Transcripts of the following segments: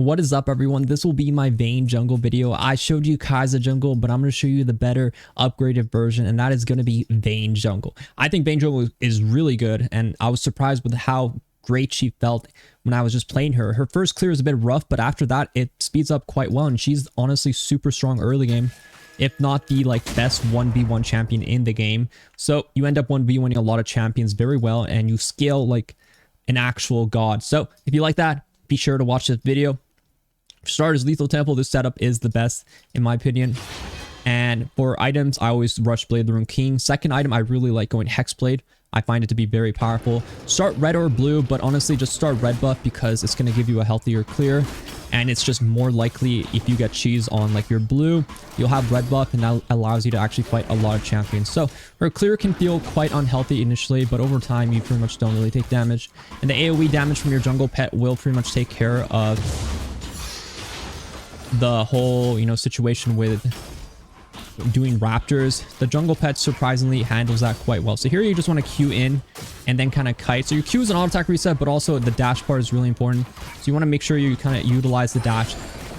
What is up, everyone? This will be my Vayne jungle video. I showed you Kai'Sa jungle, but I'm going to show you the better upgraded version, and that is going to be Vayne jungle. I think Vayne jungle is really good, and I was surprised with how great she felt when I was just playing her. Her first clear is a bit rough, but after that, it speeds up quite well, and she's honestly super strong early game, if not the best 1v1 champion in the game. So you end up 1v1ing a lot of champions very well, and you scale like an actual god. So if you like that, be sure to watch this video. For starters, Lethal Temple, this setup is the best in my opinion. And for items, I always rush Blade the Rune King. Second item, I really like going Hexblade. I find it to be very powerful. Start red or blue, but honestly just start red buff because it's going to give you a healthier clear. And it's just more likely if you get cheese on your blue, you'll have red buff, and that allows you to actually fight a lot of champions. So her clear can feel quite unhealthy initially, but over time you pretty much don't really take damage. And the AoE damage from your jungle pet will pretty much take care of the whole, situation with doing raptors. The jungle pet surprisingly handles that quite well. So here you just want to Q in and then kind of kite. So your Q is an auto attack reset, but also the dash part is really important. So you want to make sure you kind of utilize the dash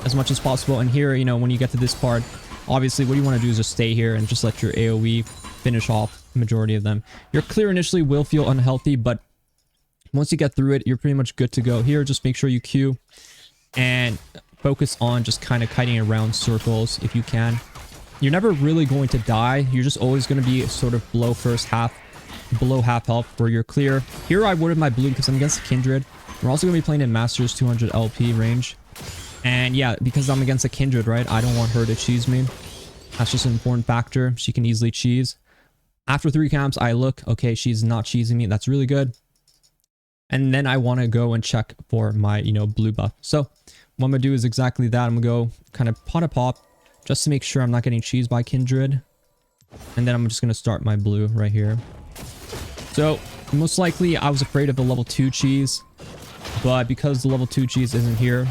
as much as possible. And here, when you get to this part, obviously what you want to do is just stay here and just let your AoE finish off the majority of them. Your clear initially will feel unhealthy, but once you get through it, you're pretty much good to go. Here, just make sure you Q and focus on just kind of kiting around circles if you can. You're never really going to die. You're just always going to be sort of below half health for your clear. Here I worded my blue because I'm against Kindred. We're also going to be playing in Masters 200 LP range. And yeah, because I'm against a Kindred, right? I don't want her to cheese me. That's just an important factor. She can easily cheese. After 3 camps, I look, okay, she's not cheesing me. That's really good. And then I want to go and check for my, blue buff. So what I'm going to do is exactly that. I'm going to go kind of pot a pop just to make sure I'm not getting cheesed by Kindred. And then I'm just going to start my blue right here. So most likely I was afraid of the level 2 cheese, but because the level 2 cheese isn't here,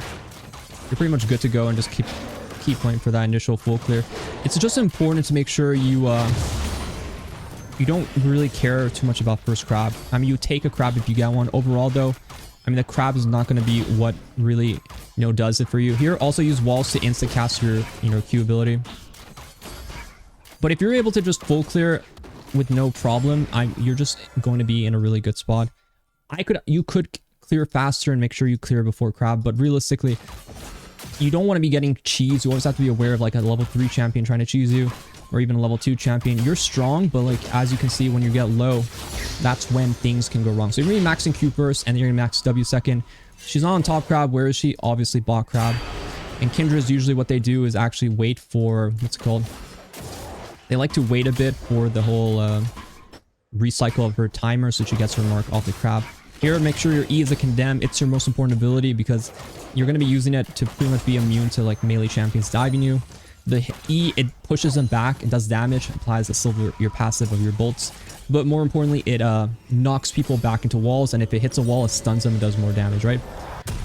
you're pretty much good to go and just keep playing for that initial full clear. It's just important to make sure you don't really care too much about first crab. I mean, you take a crab if you get one. Overall though, the crab is not going to be what really, does it for you. Here, also use walls to insta-cast your, Q ability. But if you're able to just full clear with no problem, you're just going to be in a really good spot. You could clear faster and make sure you clear before crab, but realistically, you don't want to be getting cheese. You always have to be aware of a level 3 champion trying to cheese you, or even a level 2 champion. You're strong, but as you can see, when you get low, that's when things can go wrong. So you're going to be maxing Q first, and then you're going to max W second. She's not on top crab. Where is she? Obviously bot crab. And Kindred's usually what they do is actually wait for, what's it called? They like to wait a bit for the whole recycle of her timer so she gets her mark off the crab. Here, make sure your E is a condemn. It's your most important ability because you're going to be using it to pretty much be immune to melee champions diving you. The E, it pushes them back, it does damage, applies a silver your passive of your bolts, but more importantly, it knocks people back into walls, and if it hits a wall, it stuns them and does more damage, right?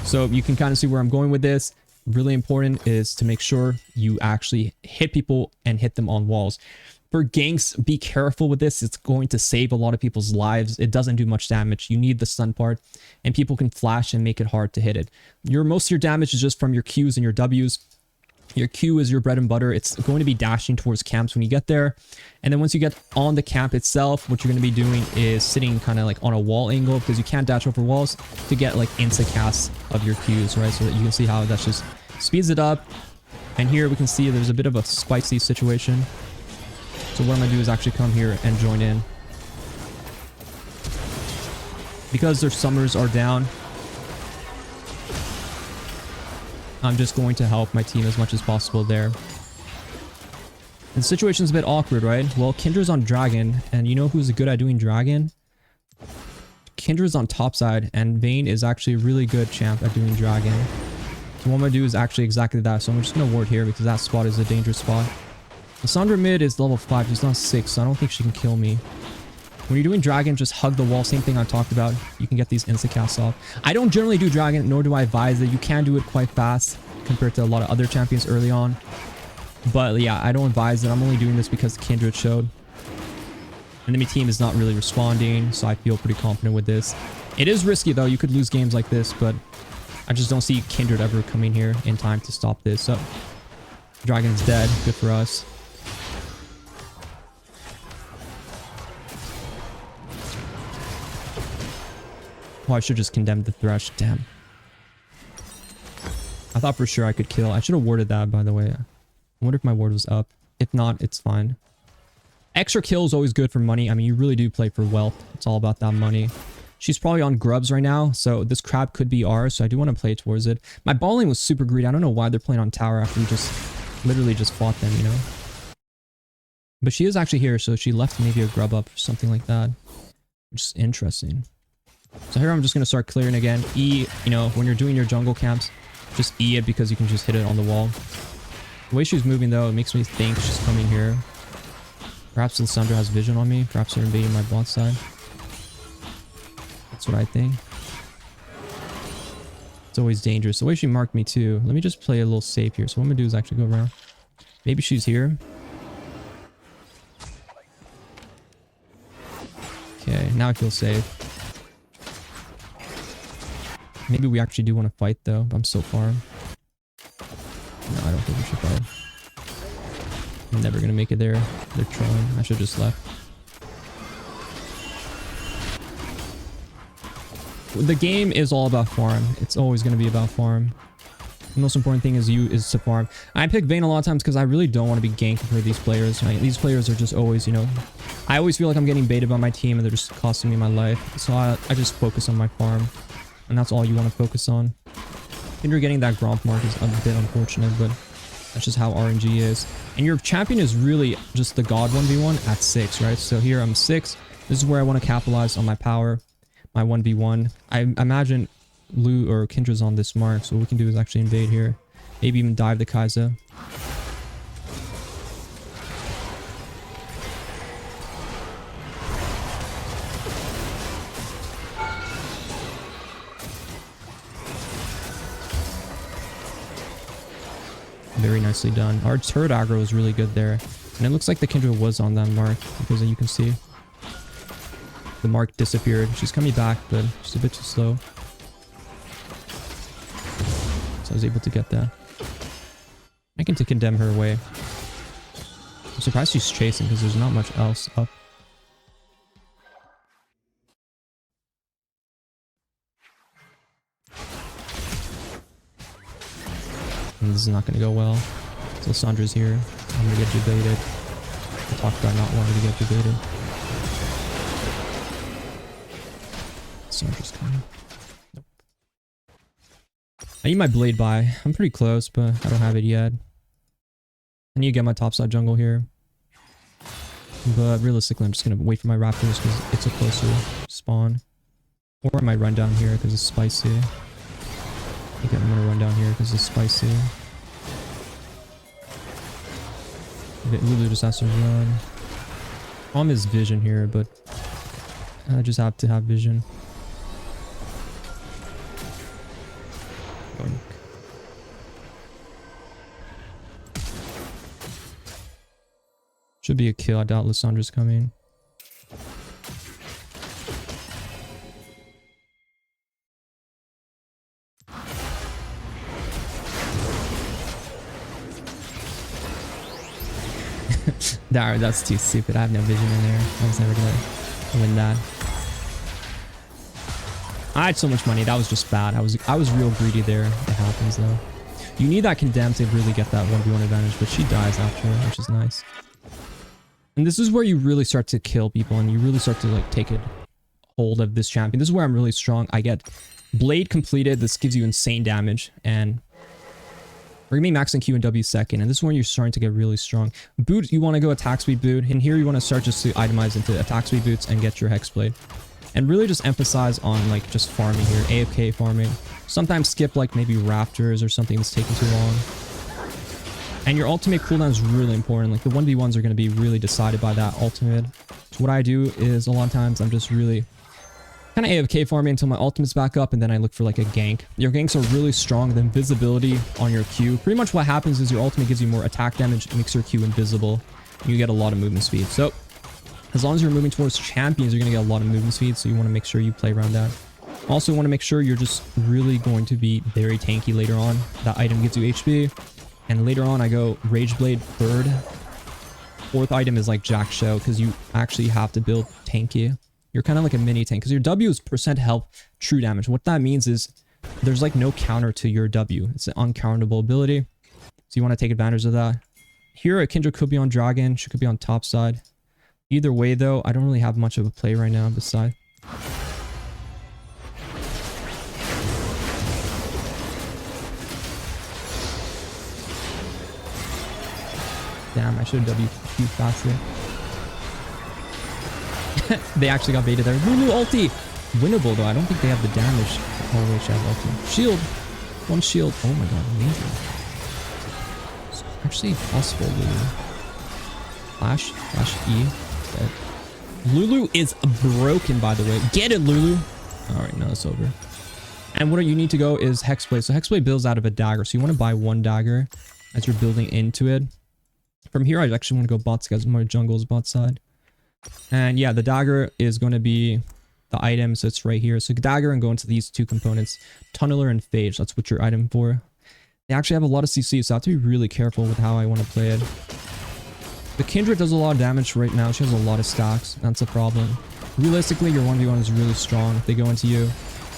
So you can kind of see where I'm going with this. Really important is to make sure you actually hit people and hit them on walls. For ganks, be careful with this. It's going to save a lot of people's lives. It doesn't do much damage. You need the stun part, and people can flash and make it hard to hit it. Most of your damage is just from your Qs and your Ws. Your Q is your bread and butter. It's going to be dashing towards camps when you get there. And then once you get on the camp itself, what you're going to be doing is sitting kind of on a wall angle, because you can't dash over walls, to get insta casts of your Qs, right? So that you can see how that just speeds it up. And here we can see there's a bit of a spicy situation. So what I'm going to do is actually come here and join in. Because their summers are down, I'm just going to help my team as much as possible there. And the situation's a bit awkward, right? Well, Kindred's on Dragon, and you know who's good at doing Dragon? Kindred's on top side, and Vayne is actually a really good champ at doing Dragon. So what I'm going to do is actually exactly that. So I'm just going to ward here because that spot is a dangerous spot. Lissandra mid is level 5. She's not 6, so I don't think she can kill me. When you're doing Dragon, just hug the wall. Same thing I talked about. You can get these insta casts off. I don't generally do Dragon, nor do I advise it. You can do it quite fast compared to a lot of other champions early on. But yeah, I don't advise it. I'm only doing this because Kindred showed. Enemy team is not really responding, so I feel pretty confident with this. It is risky though. You could lose games like this, but I just don't see Kindred ever coming here in time to stop this. So Dragon's dead. Good for us. Oh, I should just condemn the Thresh. Damn. I thought for sure I could kill. I should have warded that, by the way. I wonder if my ward was up. If not, it's fine. Extra kill is always good for money. I mean, you really do play for wealth. It's all about that money. She's probably on grubs right now, so this crab could be ours, so I do want to play towards it. My balling was super greedy. I don't know why they're playing on tower after we just literally just fought them, you know? But she is actually here, so she left maybe a grub up or something like that. Which is interesting. So here I'm just going to start clearing again. E, you know, when you're doing your jungle camps, just E it because you can just hit it on the wall. The way she's moving though, it makes me think she's coming here. Perhaps Lissandra has vision on me. Perhaps they're invading my bot side. That's what I think. It's always dangerous. The way she marked me too. Let me just play a little safe here. So what I'm going to do is actually go around. Maybe she's here. Okay, now I feel safe. Maybe we actually do want to fight though, but I'm so far. No, I don't think we should fight. I'm never going to make it there. They're trolling. I should have just left. The game is all about farm. It's always going to be about farm. The most important thing is to farm. I pick Vayne a lot of times because I really don't want to be ganking for these players. Right? These players are just always, you know... I always feel like I'm getting baited by my team and they're just costing me my life. So I just focus on my farm. And that's all you want to focus on. Kindred getting that Gromp mark is a bit unfortunate, but that's just how RNG is. And your champion is really just the god 1v1 at 6, right? So here I'm 6. This is where I want to capitalize on my power, my 1v1. I imagine Lu or Kindred's on this mark, so what we can do is actually invade here. Maybe even dive the Kai'Sa. Very nicely done. Our turret aggro is really good there. And it looks like the Kindred was on that mark, because you can see the mark disappeared. She's coming back, but she's a bit too slow. So I was able to get that. I can condemn her away. I'm surprised she's chasing, because there's not much else up. And this is not going to go well. So Sandra's here. I'm going to get debated. I talked about not wanting to get debated. Sandra's coming. Nope. I need my blade by. I'm pretty close, but I don't have it yet. I need to get my topside jungle here. But realistically, I'm just going to wait for my raptors because it's a closer spawn. Or I might run down here because it's spicy. I think I'm going to run down here because it's spicy. Lulu just has to run. Problem is vision here, but I just have to have vision. Yoink. Should be a kill. I doubt Lissandra's coming. That's too stupid. I have no vision in there. I was never gonna win that. I had so much money. That was just bad. I was real greedy there. It happens though. You need that condemn to really get that 1v1 advantage, but she dies after, which is nice. And this is where you really start to kill people and you really start to like take it hold of this champion. This is where I'm really strong. I get blade completed. This gives you insane damage and we're gonna be maxing Q and W second, and this is when you're starting to get really strong. Boot, you want to go attack speed boot, and here you want to start just to itemize into attack speed boots and get your hex blade. And really just emphasize on like just farming here, AFK farming. Sometimes skip like maybe raptors or something that's taking too long. And your ultimate cooldown is really important. Like the 1v1s are going to be really decided by that ultimate. So what I do is a lot of times I'm just really kind of AFK farming until my ultimate's back up, and then I look for like a gank. Your ganks are really strong. The invisibility on your Q. Pretty much what happens is your ultimate gives you more attack damage, makes your Q invisible, and you get a lot of movement speed. So as long as you're moving towards champions, you're going to get a lot of movement speed, so you want to make sure you play around that. Also want to make sure you're just really going to be very tanky later on. That item gives you HP. And later on I go Rage Blade third. Fourth item is like Jack Show because you actually have to build tanky. You're kind of like a mini tank because your W is percent health true damage. What that means is there's like no counter to your W. It's an uncounterable ability. So you want to take advantage of that. Here a Kindred could be on Dragon. She could be on top side. Either way though, I don't really have much of a play right now beside. Damn, I should have WQ faster. They actually got baited there. Lulu ulti! Winnable though. I don't think they have the damage. Oh wait, she has ulti. Shield! One shield. Oh my god, amazing. It's actually possible, Lulu. Flash E. Dead. Lulu is broken, by the way. Get it, Lulu! Alright, now it's over. And what you need to go is Hexblade. So Hexblade builds out of a dagger. So you want to buy one dagger as you're building into it. From here, I actually want to go bot side because my jungle's bot side. And yeah, the dagger is going to be the item. So it's right here. So dagger and go into these two components. Tunneler and Phage. That's what your item for. They actually have a lot of CC, so I have to be really careful with how I want to play it. The Kindred does a lot of damage right now. She has a lot of stacks. That's a problem. Realistically, your 1v1 is really strong if they go into you.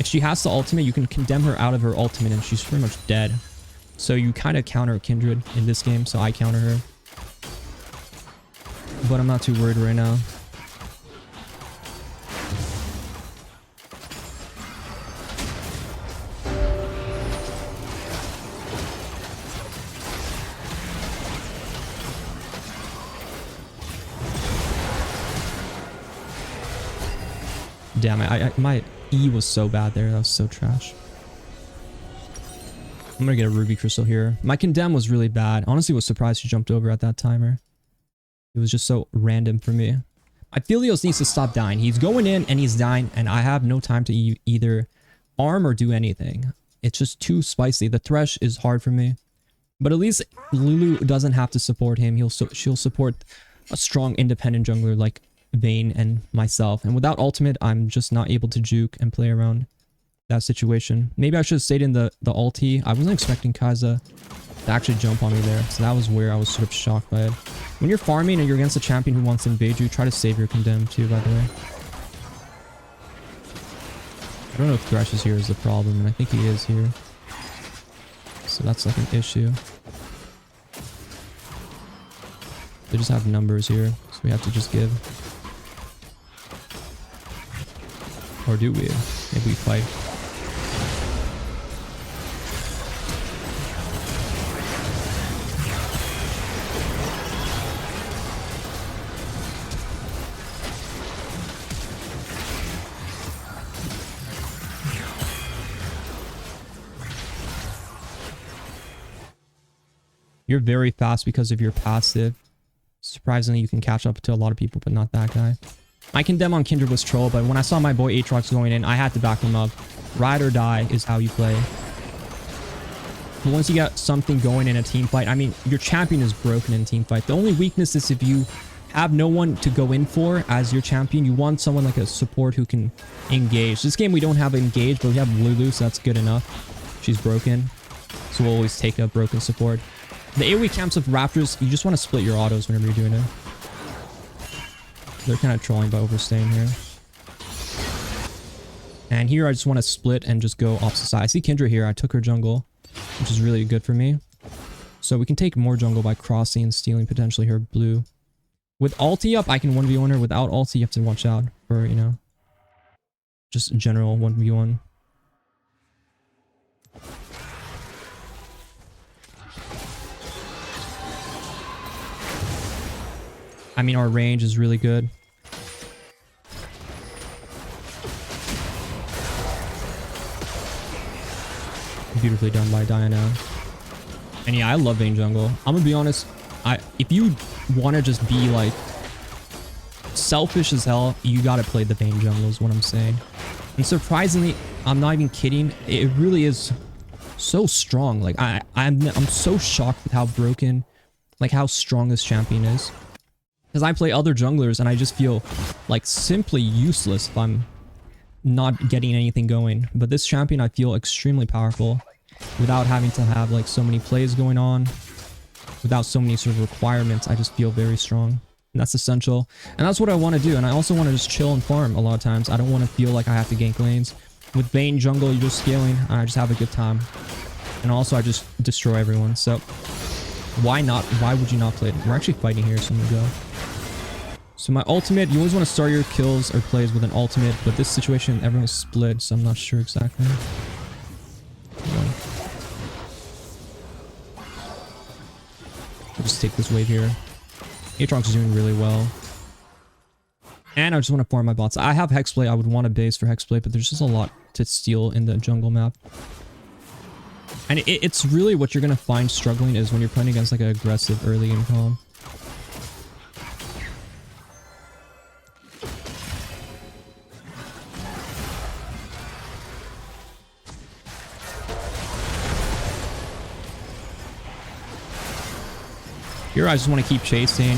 If she has the ultimate, you can condemn her out of her ultimate and she's pretty much dead. So you kind of counter Kindred in this game. So I counter her. But I'm not too worried right now. Damn it, my E was so bad there. That was so trash. I'm gonna get a Ruby Crystal here. My condemn was really bad. Honestly, was surprised she jumped over at that timer. It was just so random for me. My Philios needs to stop dying. He's going in and he's dying, and I have no time to either arm or do anything. It's just too spicy. The Thresh is hard for me. But at least Lulu doesn't have to support him. She'll support a strong independent jungler like Vayne and myself. And without ultimate, I'm just not able to juke and play around that situation. Maybe I should have stayed in the ulti. I wasn't expecting Kai'Sa to actually jump on me there. So that was where I was sort of shocked by it. When you're farming and you're against a champion who wants to invade you, try to save your condemn too, by the way. I don't know if Thresh is here is the problem, and I think he is here. So that's like an issue. They just have numbers here, so we have to just give. Or do we? Maybe we fight. You're very fast because of your passive. Surprisingly, you can catch up to a lot of people, but not that guy. My condemn on Kindred was troll, but when I saw my boy Aatrox going in, I had to back him up. Ride or die is how you play. But once you get something going in a team fight, I mean, your champion is broken in team fight. The only weakness is if you have no one to go in for as your champion, you want someone like a support who can engage. This game we don't have engage, but we have Lulu, so that's good enough. She's broken, so we'll always take a broken support. The AoE camps of Raptors, you just want to split your autos whenever you're doing it. They're kind of trolling by overstaying here. And here I just want to split and just go opposite side. I see Kindred here. I took her jungle, which is really good for me. So we can take more jungle by crossing and stealing potentially her blue. With ulti up, I can 1v1 her. Without ulti, you have to watch out for, you know, just general 1v1. I mean, our range is really good. Beautifully done by Diana. And yeah, I love Vayne jungle. I'm gonna be honest, if you want to just be like selfish as hell, you gotta play the Vayne jungle is what I'm saying. And surprisingly, I'm not even kidding, it really is so strong. Like I'm so shocked with how broken, like how strong this champion is. Because I play other junglers and I just feel like simply useless if I'm not getting anything going. But this champion, I feel extremely powerful without having to have like so many plays going on, without so many sort of requirements. I just feel very strong. And that's essential. And that's what I want to do. And I also want to just chill and farm a lot of times. I don't want to feel like I have to gank lanes. With Vayne jungle, you're just scaling. I just have a good time. And also, I just destroy everyone. So, why not? Why would you not play it? We're actually fighting here, so I'm going to go. So my ultimate, you always want to start your kills or plays with an ultimate. But this situation, everyone's split, so I'm not sure exactly. I'll just take this wave here. Aatrox is doing really well. And I just want to farm my bots. I have Hexblade. I would want a base for Hexblade, but there's just a lot to steal in the jungle map. And it's really what you're going to find struggling is when you're playing against like an aggressive early game comp. Here I just want to keep chasing.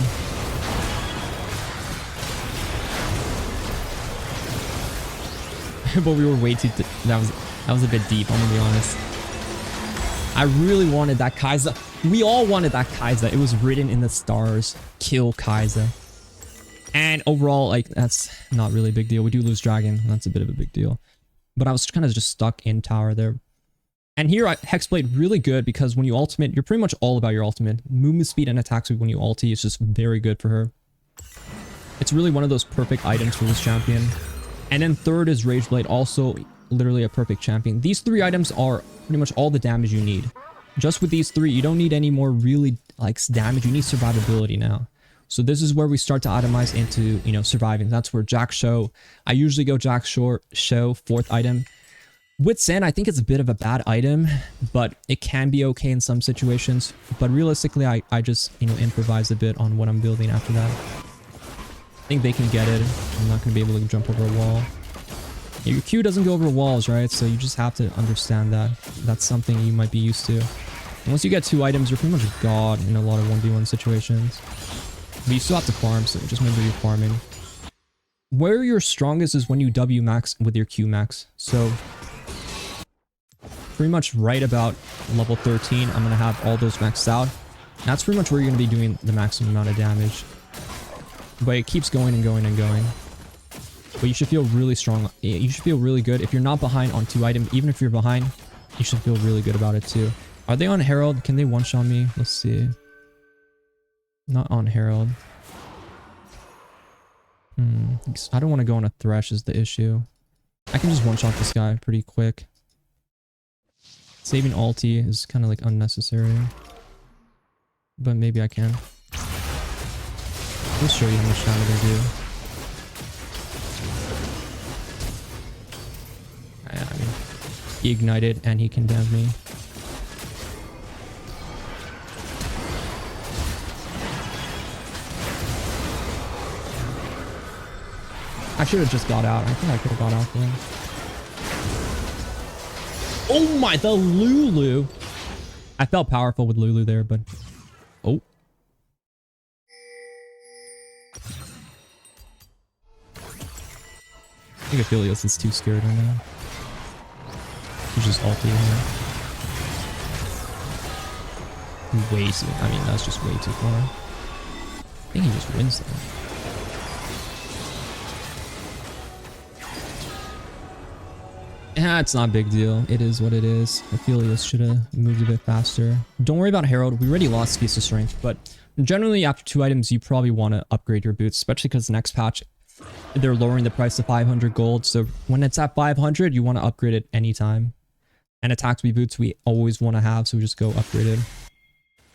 But we were way too... That was a bit deep, I'm gonna be honest. I really wanted that Kai'Sa. We all wanted that Kai'Sa. It was written in the stars. Kill Kai'Sa. And overall, like, that's not really a big deal. We do lose Dragon. That's a bit of a big deal. But I was kind of just stuck in tower there. And here, Hexblade really good because when you ultimate, you're pretty much all about your ultimate. Movement speed and attack speed when you ulti is just very good for her. It's really one of those perfect items for this champion. And then third is Rageblade, also literally a perfect champion. These three items are pretty much all the damage you need. Just with these three, you don't need any more really like damage. You need survivability now. So this is where we start to itemize into, you know, surviving. That's where Jack Show. I usually go Jack Show, fourth item. With Sand, I think it's a bit of a bad item, but it can be okay in some situations. But realistically, I just, you know, improvise a bit on what I'm building after that. I think they can get it. I'm not going to be able to jump over a wall. Yeah, your Q doesn't go over walls, right? So you just have to understand that. That's something you might be used to. And once you get 2 items, you're pretty much god in a lot of 1v1 situations. But you still have to farm, so just remember you're farming. Where you're strongest is when you W max with your Q max. So pretty much right about level 13, I'm going to have all those maxed out. That's pretty much where you're going to be doing the maximum amount of damage. But it keeps going and going and going. But you should feel really strong. You should feel really good. If you're not behind on 2 items, even if you're behind, you should feel really good about it too. Are they on Herald? Can they one-shot me? Let's see. Not on Herald. I don't want to go on a Thresh is the issue. I can just one-shot this guy pretty quick. Saving ulti is kind of like unnecessary. But maybe I can. Let's show you how much damage I do. I mean, he ignited and he condemned me. I should have just got out. I think I could have got out there. Oh my, the Lulu. I felt powerful with Lulu there, but... Oh. I think Aphelios is too scared right now. He's just ulting here. Way too... I mean, that's just way too far. I think he just wins though. Yeah, it's not a big deal. It is what it is. Aphelios should have moved a bit faster. Don't worry about Herald. We already lost Feast of Strength, but generally after 2 items, you probably want to upgrade your boots, especially because the next patch, they're lowering the price to 500 gold. So when it's at 500, you want to upgrade it anytime. And attack speed boots we always want to have, so we just go upgrade it. I'm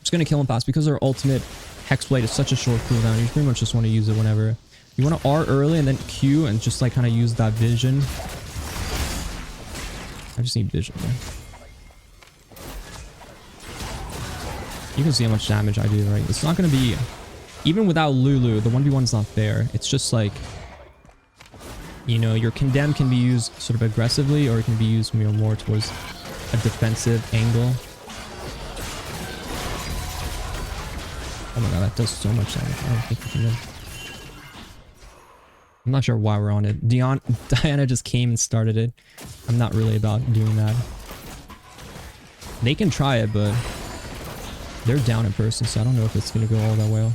just going to kill him fast because our ultimate Hexblade is such a short cooldown. You pretty much just want to use it whenever. You want to R early and then Q and just like kind of use that vision. I just need vision there. You can see how much damage I do, right? It's not going to be... Even without Lulu, the 1v1's not fair. It's just like... You know, your condemn can be used sort of aggressively, or it can be used more towards a defensive angle. Oh my god, that does so much damage. I don't think we can win. I'm not sure why we're on it. Diana just came and started it. I'm not really about doing that. They can try it, but they're down in person, so I don't know if it's going to go all that well.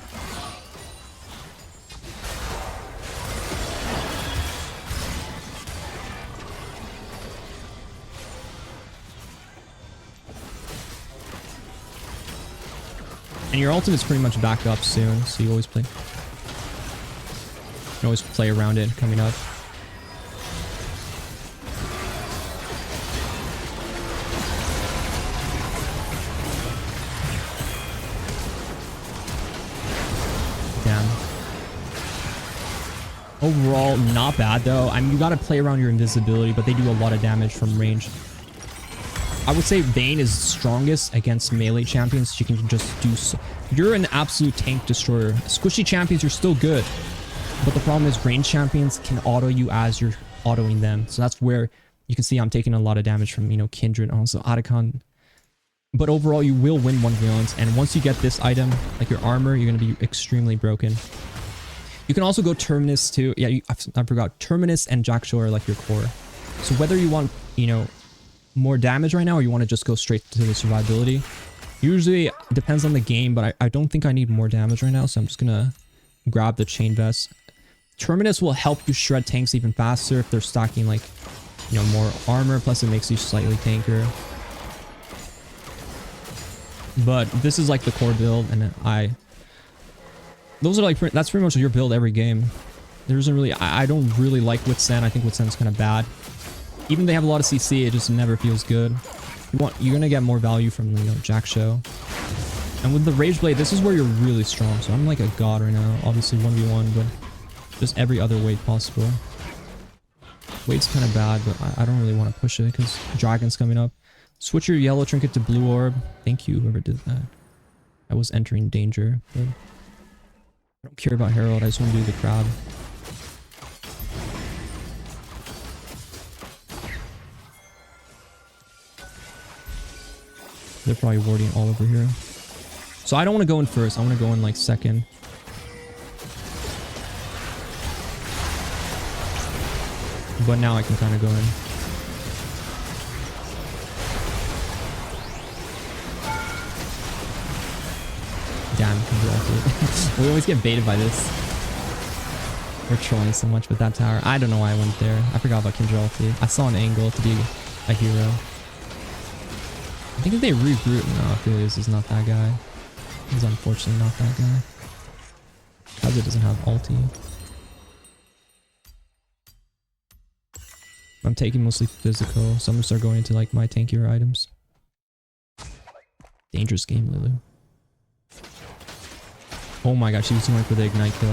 And your ultimate's pretty much back up soon, so you always play. You can always play around it coming up. Damn. Overall, not bad though. I mean, you gotta play around your invisibility, but they do a lot of damage from range. I would say Vayne is strongest against melee champions. You can just do so. You're an absolute tank destroyer. Squishy champions, you're still good. But the problem is range champions can auto you as you're autoing them. So that's where you can see I'm taking a lot of damage from, you know, Kindred, also Otacon. But overall, you will win 1v1s. And once you get this item, like your armor, you're going to be extremely broken. You can also go Terminus too. Yeah, I forgot. Terminus and Jackshaw are like your core. So whether you want, you know, more damage right now or you want to just go straight to the survivability, usually it depends on the game, but I don't think I need more damage right now, so I'm just gonna grab the chain vest. Terminus will help you shred tanks even faster if they're stacking, like, you know, more armor, plus it makes you slightly tankier. But this is like the core build, and those are like, that's pretty much your build every game. There isn't really, I don't really like Withstand. I think Withstand's kind of bad. Even if they have a lot of CC, it just never feels good. You're gonna get more value from, you know, Jackshaw. And with the Rage Blade, this is where you're really strong. So I'm like a god right now. Obviously 1v1, but just every other weight possible. Weight's kind of bad, but I don't really want to push it because Dragon's coming up. Switch your yellow trinket to blue orb. Thank you, whoever did that. I was entering danger, but I don't care about Herald. I just want to do the crab. They're probably warding all over here. So I don't want to go in first. I want to go in like second. But now I can kind of go in. Damn, we always get baited by this. We're trolling so much with that tower. I don't know why I went there. I forgot about Kindred ulti. I saw an angle to be a hero. I think if they regroup, no, Aphelios is not that guy. He's unfortunately not that guy. Kaza doesn't have ulti. I'm taking mostly physical, so I'm gonna start going into like my tankier items. Dangerous game, Lulu. Oh my gosh, she was going for the ignite kill.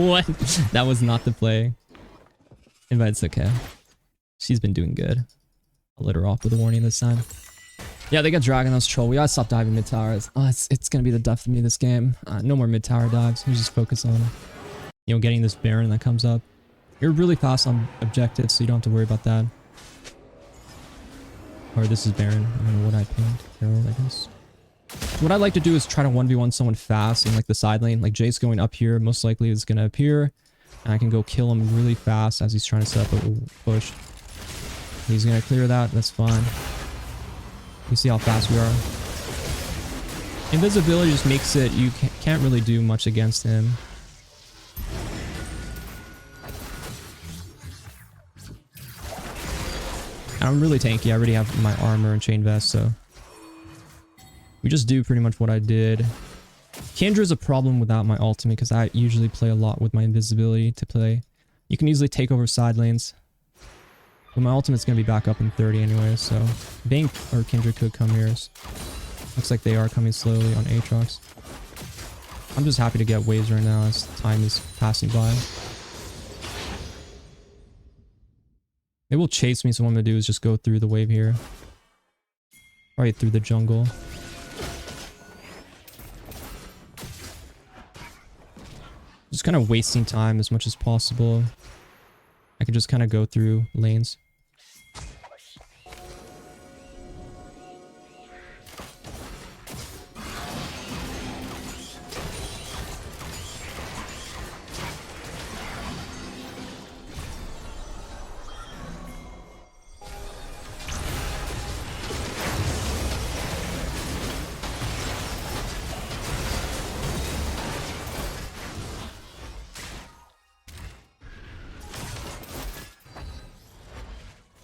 What? That was not the play. But it's okay. She's been doing good. I'll let her off with a warning this time. Yeah, they got Dragon. That was troll. We gotta stop diving mid towers. Oh, it's gonna be the death of me this game. No more mid tower dives. We just focus on, you know, getting this Baron that comes up. You're really fast on objectives, so you don't have to worry about that. Or this is Baron. I don't know what I pinged. Herald, I guess. What I like to do is try to 1v1 someone fast in like the side lane. Like Jace going up here, most likely is gonna appear. And I can go kill him really fast as he's trying to set up a push. He's gonna clear that, that's fine. You see how fast we are. Invisibility just makes it, you can't really do much against him. I'm really tanky, I already have my armor and chain vest, so we just do pretty much what I did. Kindred is a problem without my ultimate because I usually play a lot with my invisibility to play. You can easily take over side lanes. But my ultimate's going to be back up in 30 anyway, so Vayne or Kindred could come here. Looks like they are coming slowly on Aatrox. I'm just happy to get waves right now as time is passing by. They will chase me, so what I'm going to do is just go through the wave here. Right through the jungle. Just kind of wasting time as much as possible. I can just kind of go through lanes.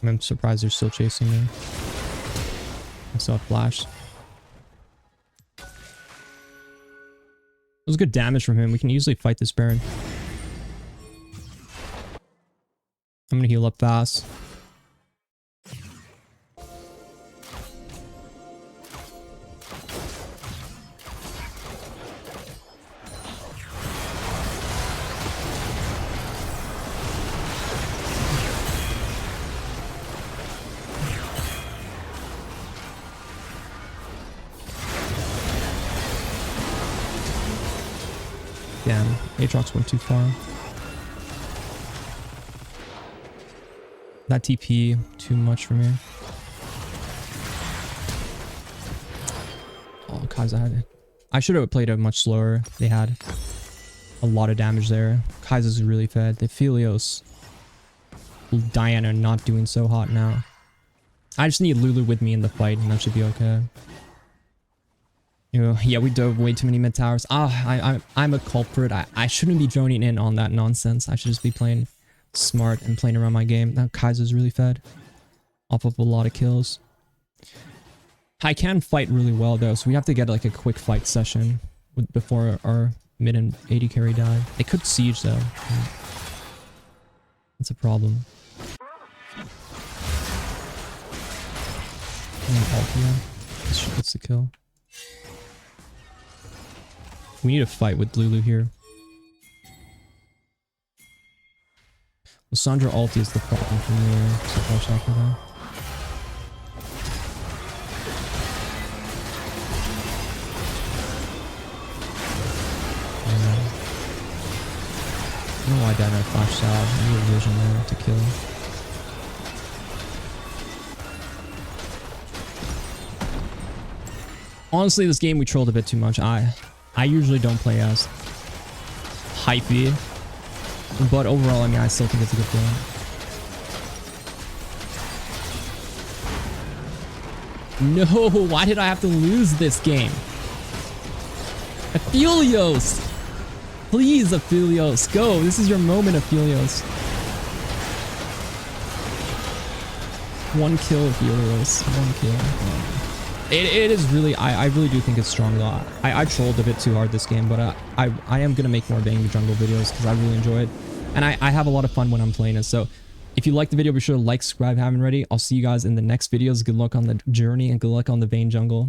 I'm surprised they're still chasing me. I saw a flash. It was good damage from him. We can easily fight this Baron. I'm gonna heal up fast. Damn, Aatrox went too far. That TP, too much for me. Oh, Kai'Sa had it. I should have played it much slower. They had a lot of damage there. Kai'Sa's really fed. The Philios. Diana not doing so hot now. I just need Lulu with me in the fight and that should be okay. Yeah, we dove way too many mid towers. I'm a culprit. I shouldn't be droning in on that nonsense. I should just be playing smart and playing around my game. Now Kai'Sa's really fed off of a lot of kills. I can fight really well though, so we have to get like a quick fight session before our mid and AD carry die. They could siege though. That's a problem. This gets the kill. We need to fight with Lulu here. Lissandra ulti is the problem for me. So watch out for that. I don't know why Diana flashed out. I need a vision there to kill. Honestly, this game we trolled a bit too much. I usually don't play as hypey, but overall, I mean, I still think it's a good game. No, why did I have to lose this game? Aphelios! Please, Aphelios, go! This is your moment, Aphelios. One kill, Aphelios. One kill. It is really, I really do think it's strong though. I trolled a bit too hard this game, but I am going to make more Vayne the Jungle videos because I really enjoy it. And I have a lot of fun when I'm playing it. So if you like the video, be sure to like, subscribe, haven't already. I'll see you guys in the next videos. Good luck on the journey and good luck on the Vayne Jungle.